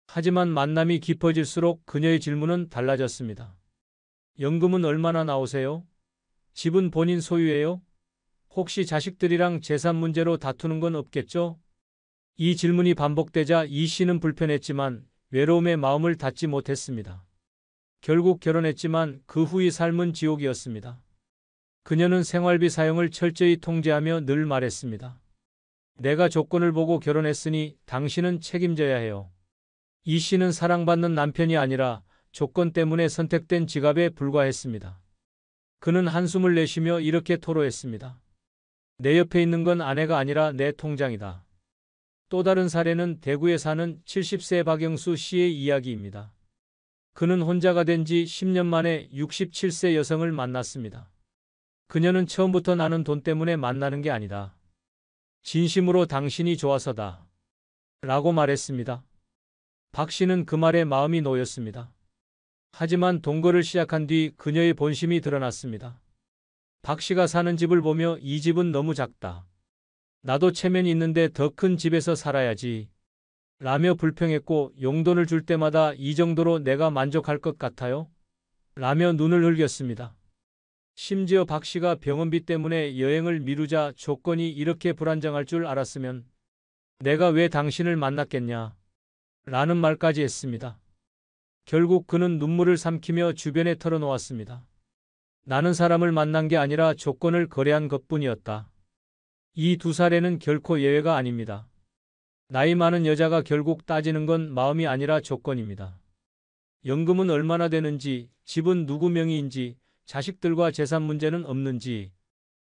하지만 만남이 깊어질수록 그녀의 질문은 달라졌습니다. 연금은 얼마나 나오세요? 집은 본인 소유예요? 혹시 자식들이랑 재산 문제로 다투는 건 없겠죠? 이 질문이 반복되자 이 씨는 불편했지만 외로움에 마음을 닫지 못했습니다. 결국 결혼했지만 그 후의 삶은 지옥이었습니다. 그녀는 생활비 사용을 철저히 통제하며 늘 말했습니다. 내가 조건을 보고 결혼했으니 당신은 책임져야 해요. 이 씨는 사랑받는 남편이 아니라 조건 때문에 선택된 지갑에 불과했습니다. 그는 한숨을 내쉬며 이렇게 토로했습니다. 내 옆에 있는 건 아내가 아니라 내 통장이다. 또 다른 사례는 대구에 사는 70세 박영수 씨의 이야기입니다. 그는 혼자가 된 지 10년 만에 67세 여성을 만났습니다. 그녀는 처음부터 나는 돈 때문에 만나는 게 아니다. 진심으로 당신이 좋아서다. 라고 말했습니다. 박 씨는 그 말에 마음이 놓였습니다. 하지만 동거를 시작한 뒤 그녀의 본심이 드러났습니다. 박 씨가 사는 집을 보며 이 집은 너무 작다. 나도 체면이 있는데 더 큰 집에서 살아야지. 라며 불평했고 용돈을 줄 때마다 이 정도로 내가 만족할 것 같아요? 라며 눈을 흘겼습니다. 심지어 박 씨가 병원비 때문에 여행을 미루자 조건이 이렇게 불안정할 줄 알았으면 내가 왜 당신을 만났겠냐? 라는 말까지 했습니다. 결국 그는 눈물을 삼키며 주변에 털어놓았습니다. 나는 사람을 만난 게 아니라 조건을 거래한 것뿐이었다. 이 두 사례는 결코 예외가 아닙니다. 나이 많은 여자가 결국 따지는 건 마음이 아니라 조건입니다. 연금은 얼마나 되는지, 집은 누구 명의인지, 자식들과 재산 문제는 없는지,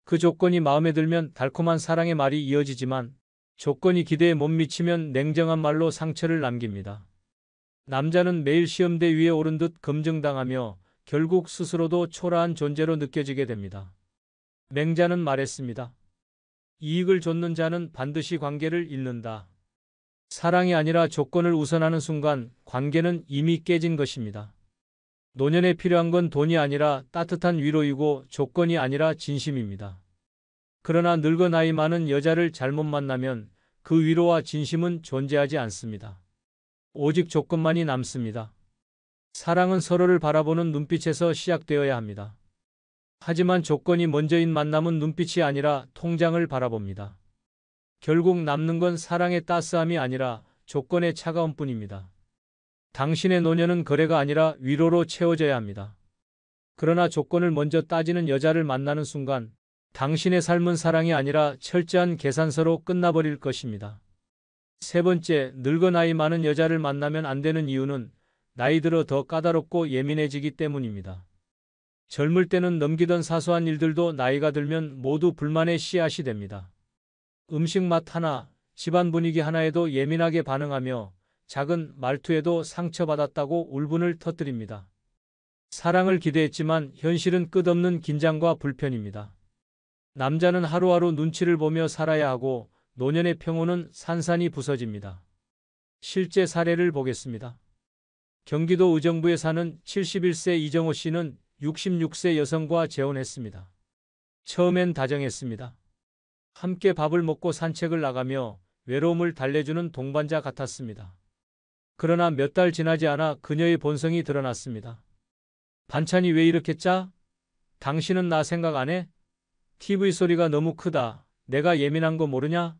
그 조건이 마음에 들면 달콤한 사랑의 말이 이어지지만 조건이 기대에 못 미치면 냉정한 말로 상처를 남깁니다. 남자는 매일 시험대 위에 오른 듯 검증당하며 결국 스스로도 초라한 존재로 느껴지게 됩니다. 맹자는 말했습니다. 이익을 좇는 자는 반드시 관계를 잃는다. 사랑이 아니라 조건을 우선하는 순간 관계는 이미 깨진 것입니다. 노년에 필요한 건 돈이 아니라 따뜻한 위로이고 조건이 아니라 진심입니다. 그러나 늙어 나이 많은 여자를 잘못 만나면 그 위로와 진심은 존재하지 않습니다. 오직 조건만이 남습니다. 사랑은 서로를 바라보는 눈빛에서 시작되어야 합니다. 하지만 조건이 먼저인 만남은 눈빛이 아니라 통장을 바라봅니다. 결국 남는 건 사랑의 따스함이 아니라 조건의 차가움뿐입니다. 당신의 노년은 거래가 아니라 위로로 채워져야 합니다. 그러나 조건을 먼저 따지는 여자를 만나는 순간 당신의 삶은 사랑이 아니라 철저한 계산서로 끝나버릴 것입니다. 세 번째, 늙어 나이 많은 여자를 만나면 안 되는 이유는 나이 들어 더 까다롭고 예민해지기 때문입니다. 젊을 때는 넘기던 사소한 일들도 나이가 들면 모두 불만의 씨앗이 됩니다. 음식 맛 하나, 집안 분위기 하나에도 예민하게 반응하며 작은 말투에도 상처받았다고 울분을 터뜨립니다. 사랑을 기대했지만 현실은 끝없는 긴장과 불편입니다. 남자는 하루하루 눈치를 보며 살아야 하고 노년의 평온은 산산이 부서집니다. 실제 사례를 보겠습니다. 경기도 의정부에 사는 71세 이정호 씨는 66세 여성과 재혼했습니다. 처음엔 다정했습니다. 함께 밥을 먹고 산책을 나가며 외로움을 달래주는 동반자 같았습니다. 그러나 몇 달 지나지 않아 그녀의 본성이 드러났습니다. 반찬이 왜 이렇게 짜? 당신은 나 생각 안 해? TV 소리가 너무 크다. 내가 예민한 거 모르냐?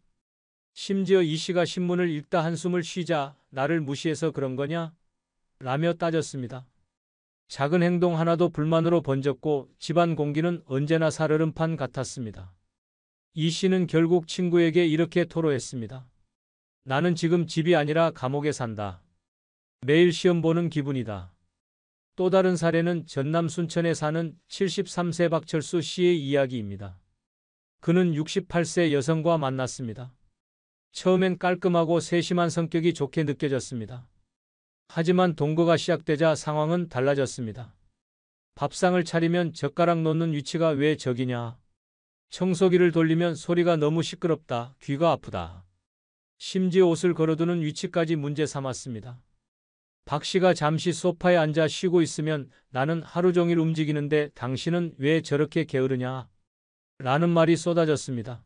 심지어 이 씨가 신문을 읽다 한숨을 쉬자 나를 무시해서 그런 거냐? 라며 따졌습니다. 작은 행동 하나도 불만으로 번졌고 집안 공기는 언제나 살얼음판 같았습니다. 이 씨는 결국 친구에게 이렇게 토로했습니다. 나는 지금 집이 아니라 감옥에 산다. 매일 시험 보는 기분이다. 또 다른 사례는 전남 순천에 사는 73세 박철수 씨의 이야기입니다. 그는 68세 여성과 만났습니다. 처음엔 깔끔하고 세심한 성격이 좋게 느껴졌습니다. 하지만 동거가 시작되자 상황은 달라졌습니다. 밥상을 차리면 젓가락 놓는 위치가 왜 저기냐? 청소기를 돌리면 소리가 너무 시끄럽다. 귀가 아프다. 심지어 옷을 걸어두는 위치까지 문제 삼았습니다. 박 씨가 잠시 소파에 앉아 쉬고 있으면 나는 하루 종일 움직이는데 당신은 왜 저렇게 게으르냐? 라는 말이 쏟아졌습니다.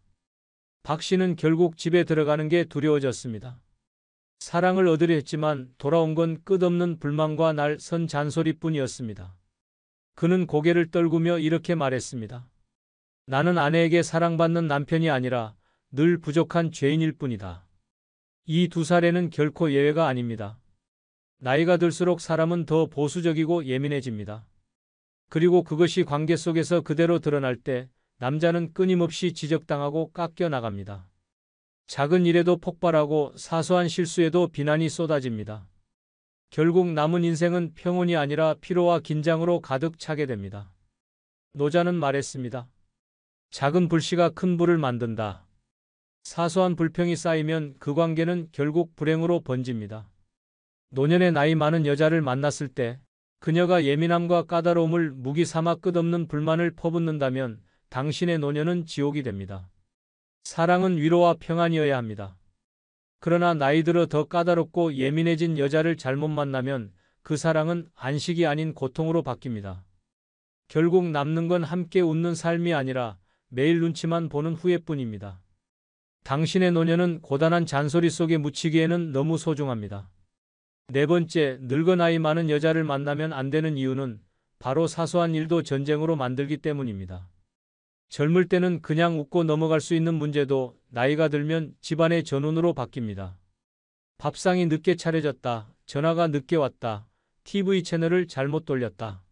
박 씨는 결국 집에 들어가는 게 두려워졌습니다. 사랑을 얻으려 했지만 돌아온 건 끝없는 불만과 날 선 잔소리뿐이었습니다. 그는 고개를 떨구며 이렇게 말했습니다. 나는 아내에게 사랑받는 남편이 아니라 늘 부족한 죄인일 뿐이다. 이 두 사례는 결코 예외가 아닙니다. 나이가 들수록 사람은 더 보수적이고 예민해집니다. 그리고 그것이 관계 속에서 그대로 드러날 때 남자는 끊임없이 지적당하고 깎여 나갑니다. 작은 일에도 폭발하고 사소한 실수에도 비난이 쏟아집니다. 결국 남은 인생은 평온이 아니라 피로와 긴장으로 가득 차게 됩니다. 노자는 말했습니다. 작은 불씨가 큰 불을 만든다. 사소한 불평이 쌓이면 그 관계는 결국 불행으로 번집니다. 노년의 나이 많은 여자를 만났을 때 그녀가 예민함과 까다로움을 무기 삼아 끝없는 불만을 퍼붓는다면 당신의 노년은 지옥이 됩니다. 사랑은 위로와 평안이어야 합니다. 그러나 나이 들어 더 까다롭고 예민해진 여자를 잘못 만나면 그 사랑은 안식이 아닌 고통으로 바뀝니다. 결국 남는 건 함께 웃는 삶이 아니라 매일 눈치만 보는 후회뿐입니다. 당신의 노년은 고단한 잔소리 속에 묻히기에는 너무 소중합니다. 네 번째, 늙어 나이 많은 여자를 만나면 안 되는 이유는 바로 사소한 일도 전쟁으로 만들기 때문입니다. 젊을 때는 그냥 웃고 넘어갈 수 있는 문제도 나이가 들면 집안의 전운으로 바뀝니다. 밥상이 늦게 차려졌다. 전화가 늦게 왔다. TV 채널을 잘못 돌렸다.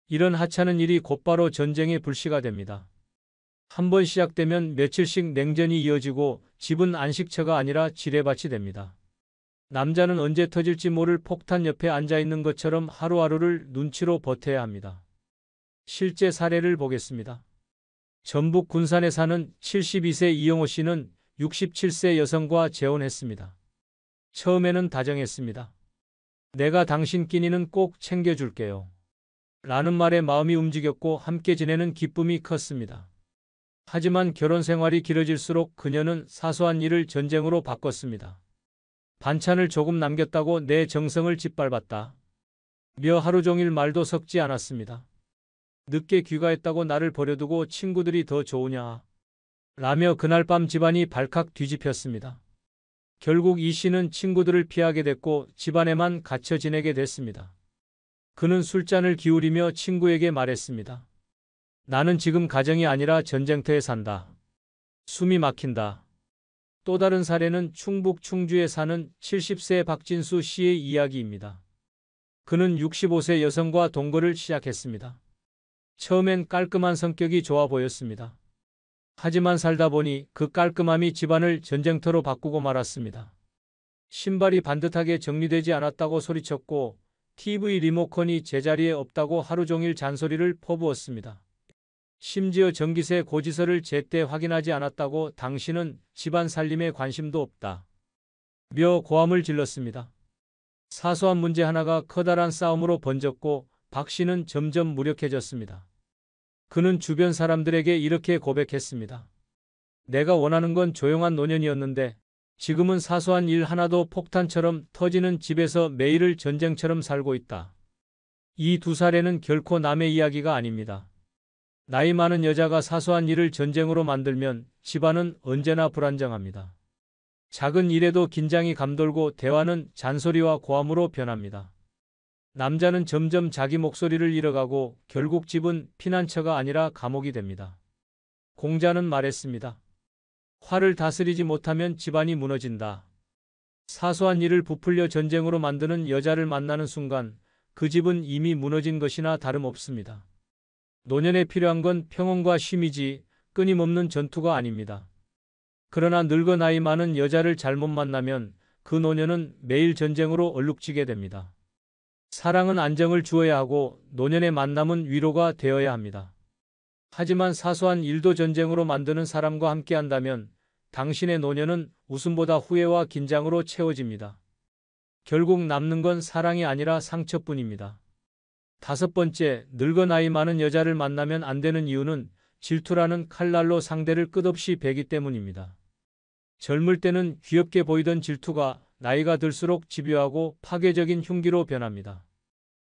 이런 하찮은 일이 곧바로 전쟁의 불씨가 됩니다. 한 번 시작되면 며칠씩 냉전이 이어지고 집은 안식처가 아니라 지뢰밭이 됩니다. 남자는 언제 터질지 모를 폭탄 옆에 앉아있는 것처럼 하루하루를 눈치로 버텨야 합니다. 실제 사례를 보겠습니다. 전북 군산에 사는 72세 이영호 씨는 67세 여성과 재혼했습니다. 처음에는 다정했습니다. 내가 당신 끼니는 꼭 챙겨줄게요. 라는 말에 마음이 움직였고 함께 지내는 기쁨이 컸습니다. 하지만 결혼 생활이 길어질수록 그녀는 사소한 일을 전쟁으로 바꿨습니다. 반찬을 조금 남겼다고 내 정성을 짓밟았다. 며 하루 종일 말도 섞지 않았습니다. 늦게 귀가했다고 나를 버려두고 친구들이 더 좋으냐? 라며 그날 밤 집안이 발칵 뒤집혔습니다. 결국 이 씨는 친구들을 피하게 됐고 집안에만 갇혀 지내게 됐습니다. 그는 술잔을 기울이며 친구에게 말했습니다. 나는 지금 가정이 아니라 전쟁터에 산다. 숨이 막힌다. 또 다른 사례는 충북 충주에 사는 70세 박진수 씨의 이야기입니다. 그는 65세 여성과 동거를 시작했습니다. 처음엔 깔끔한 성격이 좋아 보였습니다. 하지만 살다 보니 그 깔끔함이 집안을 전쟁터로 바꾸고 말았습니다. 신발이 반듯하게 정리되지 않았다고 소리쳤고 TV 리모컨이 제자리에 없다고 하루 종일 잔소리를 퍼부었습니다. 심지어 전기세 고지서를 제때 확인하지 않았다고 당신은 집안 살림에 관심도 없다. 며 고함을 질렀습니다. 사소한 문제 하나가 커다란 싸움으로 번졌고 박 씨는 점점 무력해졌습니다. 그는 주변 사람들에게 이렇게 고백했습니다. 내가 원하는 건 조용한 노년이었는데 지금은 사소한 일 하나도 폭탄처럼 터지는 집에서 매일을 전쟁처럼 살고 있다. 이 두 사례는 결코 남의 이야기가 아닙니다. 나이 많은 여자가 사소한 일을 전쟁으로 만들면 집안은 언제나 불안정합니다. 작은 일에도 긴장이 감돌고 대화는 잔소리와 고함으로 변합니다. 남자는 점점 자기 목소리를 잃어가고 결국 집은 피난처가 아니라 감옥이 됩니다. 공자는 말했습니다. 화를 다스리지 못하면 집안이 무너진다. 사소한 일을 부풀려 전쟁으로 만드는 여자를 만나는 순간 그 집은 이미 무너진 것이나 다름없습니다. 노년에 필요한 건 평온과 쉼이지 끊임없는 전투가 아닙니다. 그러나 늙어 나이 많은 여자를 잘못 만나면 그 노년은 매일 전쟁으로 얼룩지게 됩니다. 사랑은 안정을 주어야 하고 노년의 만남은 위로가 되어야 합니다. 하지만 사소한 일도 전쟁으로 만드는 사람과 함께한다면 당신의 노년은 웃음보다 후회와 긴장으로 채워집니다. 결국 남는 건 사랑이 아니라 상처뿐입니다. 5번째, 늙어 나이 많은 여자를 만나면 안 되는 이유는 질투라는 칼날로 상대를 끝없이 베기 때문입니다. 젊을 때는 귀엽게 보이던 질투가 나이가 들수록 집요하고 파괴적인 흉기로 변합니다.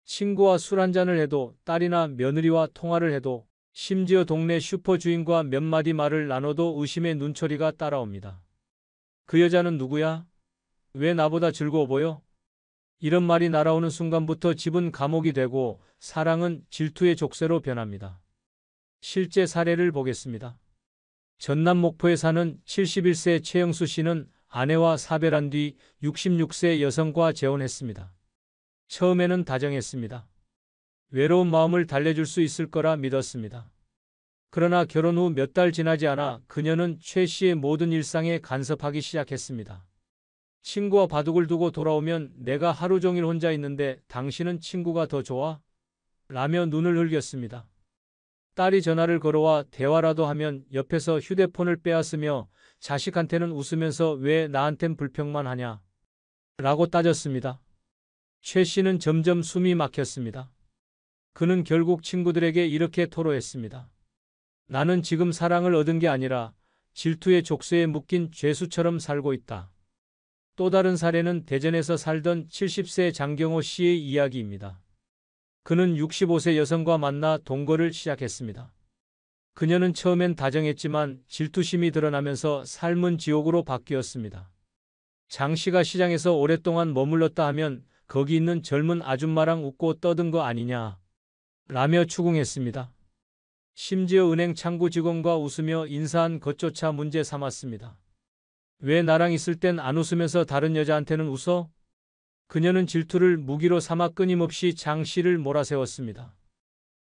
친구와 술 한잔을 해도, 딸이나 며느리와 통화를 해도, 심지어 동네 슈퍼 주인과 몇 마디 말을 나눠도 의심의 눈초리가 따라옵니다. 그 여자는 누구야? 왜 나보다 즐거워 보여? 이런 말이 날아오는 순간부터 집은 감옥이 되고 사랑은 질투의 족쇄로 변합니다. 실제 사례를 보겠습니다. 전남 목포에 사는 71세 최영수 씨는 아내와 사별한 뒤 66세 여성과 재혼했습니다. 처음에는 다정했습니다. 외로운 마음을 달래줄 수 있을 거라 믿었습니다. 그러나 결혼 후 몇 달 지나지 않아 그녀는 최 씨의 모든 일상에 간섭하기 시작했습니다. 친구와 바둑을 두고 돌아오면 내가 하루 종일 혼자 있는데 당신은 친구가 더 좋아? 라며 눈을 흘겼습니다. 딸이 전화를 걸어와 대화라도 하면 옆에서 휴대폰을 빼앗으며 자식한테는 웃으면서 왜 나한텐 불평만 하냐? 라고 따졌습니다. 최 씨는 점점 숨이 막혔습니다. 그는 결국 친구들에게 이렇게 토로했습니다. 나는 지금 사랑을 얻은 게 아니라 질투의 족쇄에 묶인 죄수처럼 살고 있다. 또 다른 사례는 대전에서 살던 70세 장경호 씨의 이야기입니다. 그는 65세 여성과 만나 동거를 시작했습니다. 그녀는 처음엔 다정했지만 질투심이 드러나면서 삶은 지옥으로 바뀌었습니다. 장 씨가 시장에서 오랫동안 머물렀다 하면 거기 있는 젊은 아줌마랑 웃고 떠든 거 아니냐 라며 추궁했습니다. 심지어 은행 창구 직원과 웃으며 인사한 것조차 문제 삼았습니다. 왜 나랑 있을 땐 안 웃으면서 다른 여자한테는 웃어? 그녀는 질투를 무기로 삼아 끊임없이 장 씨를 몰아세웠습니다.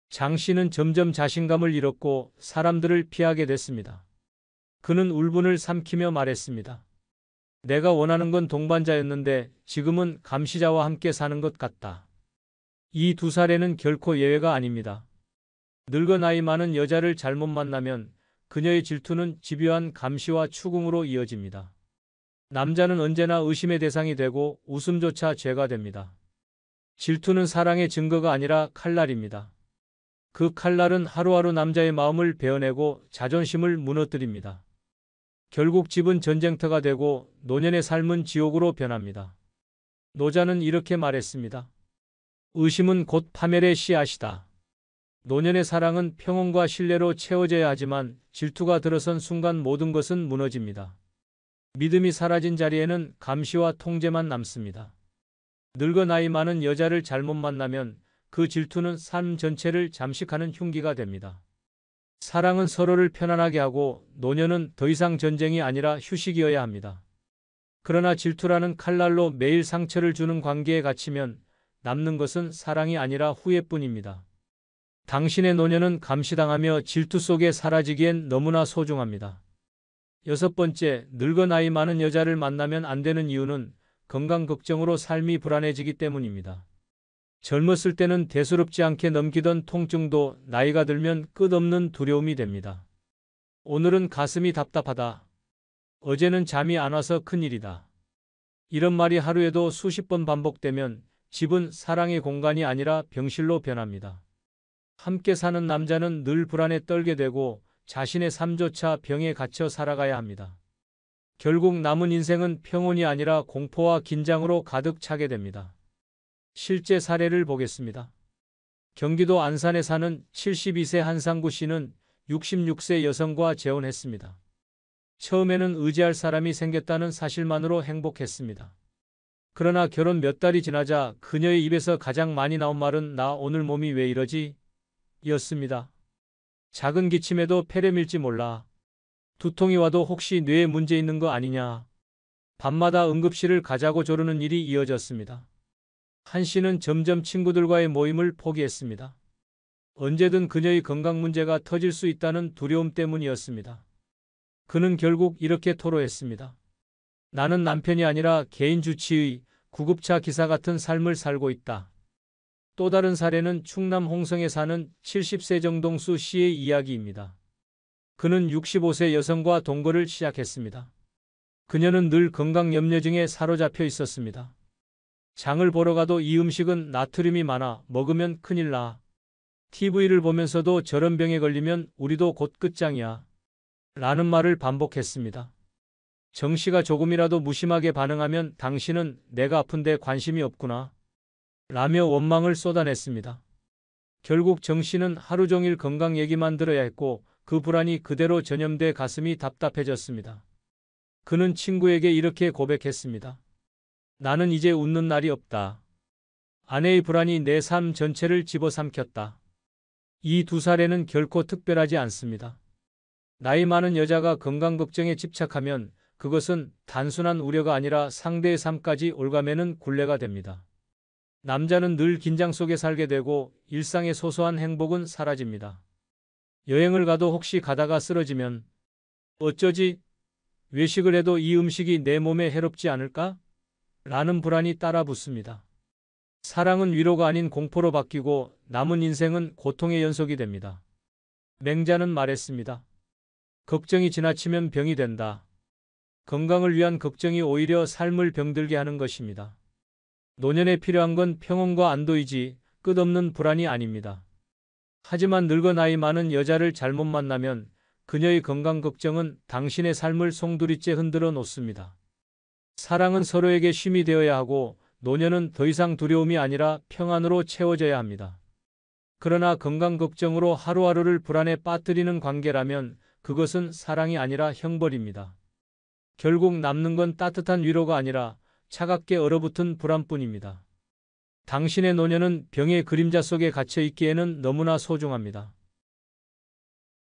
장 씨는 점점 자신감을 잃었고 사람들을 피하게 됐습니다. 그는 울분을 삼키며 말했습니다. 내가 원하는 건 동반자였는데 지금은 감시자와 함께 사는 것 같다. 이 두 사례는 결코 예외가 아닙니다. 늙어 나이 많은 여자를 잘못 만나면 그녀의 질투는 집요한 감시와 추궁으로 이어집니다. 남자는 언제나 의심의 대상이 되고 웃음조차 죄가 됩니다. 질투는 사랑의 증거가 아니라 칼날입니다. 그 칼날은 하루하루 남자의 마음을 베어내고 자존심을 무너뜨립니다. 결국 집은 전쟁터가 되고 노년의 삶은 지옥으로 변합니다. 노자는 이렇게 말했습니다. 의심은 곧 파멸의 씨앗이다. 노년의 사랑은 평온과 신뢰로 채워져야 하지만 질투가 들어선 순간 모든 것은 무너집니다. 믿음이 사라진 자리에는 감시와 통제만 남습니다. 늙어 나이 많은 여자를 잘못 만나면 그 질투는 삶 전체를 잠식하는 흉기가 됩니다. 사랑은 서로를 편안하게 하고 노년은 더 이상 전쟁이 아니라 휴식이어야 합니다. 그러나 질투라는 칼날로 매일 상처를 주는 관계에 갇히면 남는 것은 사랑이 아니라 후회뿐입니다. 당신의 노년은 감시당하며 질투 속에 사라지기엔 너무나 소중합니다. 6번째, 늙어 나이 많은 여자를 만나면 안 되는 이유는 건강 걱정으로 삶이 불안해지기 때문입니다. 젊었을 때는 대수롭지 않게 넘기던 통증도 나이가 들면 끝없는 두려움이 됩니다. 오늘은 가슴이 답답하다. 어제는 잠이 안 와서 큰일이다. 이런 말이 하루에도 수십 번 반복되면 집은 사랑의 공간이 아니라 병실로 변합니다. 함께 사는 남자는 늘 불안에 떨게 되고 자신의 삶조차 병에 갇혀 살아가야 합니다. 결국 남은 인생은 평온이 아니라 공포와 긴장으로 가득 차게 됩니다. 실제 사례를 보겠습니다. 경기도 안산에 사는 72세 한상구 씨는 66세 여성과 재혼했습니다. 처음에는 의지할 사람이 생겼다는 사실만으로 행복했습니다. 그러나 결혼 몇 달이 지나자 그녀의 입에서 가장 많이 나온 말은 나 오늘 몸이 왜 이러지? 였습니다. 작은 기침에도 폐렴 일지 몰라. 두통이 와도 혹시 뇌에 문제 있는 거 아니냐. 밤마다 응급실을 가자고 조르는 일이 이어졌습니다. 한 씨는 점점 친구들과의 모임을 포기했습니다. 언제든 그녀의 건강 문제가 터질 수 있다는 두려움 때문이었습니다. 그는 결국 이렇게 토로했습니다. 나는 남편이 아니라 개인 주치의, 구급차 기사 같은 삶을 살고 있다. 또 다른 사례는 충남 홍성에 사는 70세 정동수 씨의 이야기입니다. 그는 65세 여성과 동거를 시작했습니다. 그녀는 늘 건강 염려증에 사로잡혀 있었습니다. 장을 보러 가도 이 음식은 나트륨이 많아 먹으면 큰일 나. TV를 보면서도 저런 병에 걸리면 우리도 곧 끝장이야. 라는 말을 반복했습니다. 정 씨가 조금이라도 무심하게 반응하면 당신은 내가 아픈데 관심이 없구나. 라며 원망을 쏟아냈습니다. 결국 정 씨는 하루 종일 건강 얘기만 들어야 했고 그 불안이 그대로 전염돼 가슴이 답답해졌습니다. 그는 친구에게 이렇게 고백했습니다. 나는 이제 웃는 날이 없다. 아내의 불안이 내 삶 전체를 집어삼켰다. 이 두 사례는 결코 특별하지 않습니다. 나이 많은 여자가 건강 걱정에 집착하면 그것은 단순한 우려가 아니라 상대의 삶까지 올가매는 굴레가 됩니다. 남자는 늘 긴장 속에 살게 되고 일상의 소소한 행복은 사라집니다. 여행을 가도 혹시 가다가 쓰러지면 어쩌지? 외식을 해도 이 음식이 내 몸에 해롭지 않을까? 라는 불안이 따라 붙습니다. 사랑은 위로가 아닌 공포로 바뀌고 남은 인생은 고통의 연속이 됩니다. 맹자는 말했습니다. 걱정이 지나치면 병이 된다. 건강을 위한 걱정이 오히려 삶을 병들게 하는 것입니다. 노년에 필요한 건 평온과 안도이지 끝없는 불안이 아닙니다. 하지만 늙어 나이 많은 여자를 잘못 만나면 그녀의 건강 걱정은 당신의 삶을 송두리째 흔들어 놓습니다. 사랑은 서로에게 쉼이 되어야 하고 노년은 더 이상 두려움이 아니라 평안으로 채워져야 합니다. 그러나 건강 걱정으로 하루하루를 불안에 빠뜨리는 관계라면 그것은 사랑이 아니라 형벌입니다. 결국 남는 건 따뜻한 위로가 아니라 차갑게 얼어붙은 불안뿐입니다. 당신의 노년은 병의 그림자 속에 갇혀 있기에는 너무나 소중합니다.